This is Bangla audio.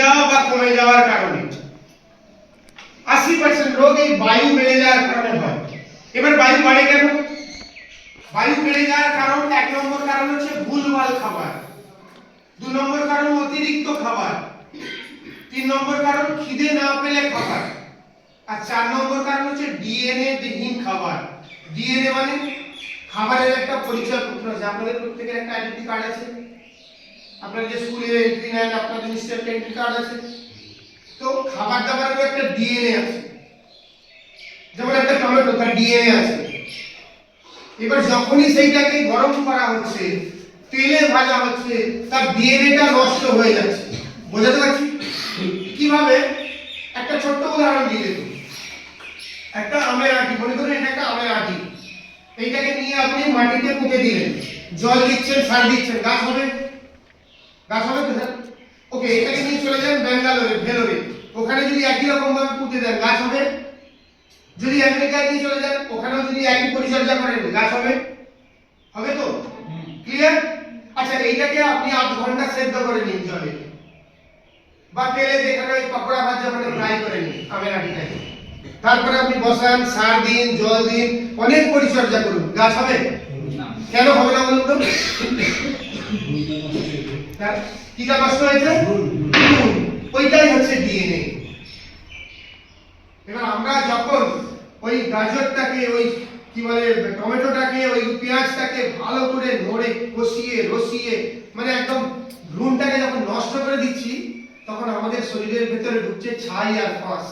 যাওয়া বা কমে যাওয়ার কারণে। 80% রোগ এই বায়ু বেড়ে যাওয়ার কারণে হয়। এবার বায়ু বাড়ে কেন? বায়ু বেড়ে যাওয়ার কারণ, 1 নম্বর কারণ হচ্ছে ভুলভাল খাবার, 2 নম্বর কারণ অতিরিক্ত খাবার, 3 নম্বর কারণ খিদে না পেলে খাবার, আর 4 নম্বর কারণ হচ্ছে ডিএনএ বিহীন খাবার। ডিএনএ মানে খাবারের একটা পরিচয় পত্র আছে। আপনাদের প্রত্যেকের একটা আইডেন্টি কার্ড আছে, আপনারা যে স্কুলে এন্ট্রি নেন আপনাদের নিশ্চয়ই একটা এন্ট্রি কার্ড আছে। তো খাবার দাবারের একটা ডিএনএ আছে, যেমন একটা টমেটো তার ডিএনএ আছে। এবার যখনই সেইটাকে গরম করা হচ্ছে, তেলে ভাজা হচ্ছে, তার ডিএনএটা নষ্ট হয়ে যাচ্ছে। বোঝাতে পারছি কিভাবে? একটা ছোট্ট উদাহরণ দিয়ে দেব। একটা আমের আটি, মনে করেন এটা একটা আমের আটি, এইটাকে নিয়ে আপনি মাটিতে পুঁতে দিলেন, জল দিচ্ছেন, সার দিচ্ছেন, গাছ হবে? গাছ হবে তো? ওকে, এটাকে নিয়ে চলে যান ব্যাঙ্গালোরে, ভেলোরে, ওখানে যদি একই রকম ভাবে পুঁতে দেন, গাছ হবে? যদি আমেরিকায় নিয়ে চলে যান, ওখানেও যদি একই পরিচর্যা করেন, গাছ হবে? হবে তো? ক্লিয়ার? আচ্ছা, এইটাকে আপনি 8 ঘন্টা সেদ্ধ করে নিন জলে বা তেলে, যেখানে ওই পকোড়া ভাজা মানে ফ্রাই করে নিন আমের আটিটাকে। তারপরে আপনি বসান, সার দিন, জল দিন, অনেক পরিচর্যা করুন, গাছ হবে? কেন হবে না বলুন তো? কিটা নষ্ট হয়েছে? ওইটাই হচ্ছে ডিএনএ। এবার আমরা যখন ওই গাজরটাকে, ওই কি বলে টমেটোটাকে, ওই পেঁয়াজটাকে ভালো করে নড়ে কষিয়ে রসিয়ে মানে একদম ভ্রূণটাকে যখন নষ্ট করে দিচ্ছি, তখন আমাদের শরীরের ভেতরে ঢুকছে ছাই আর ফাঁস।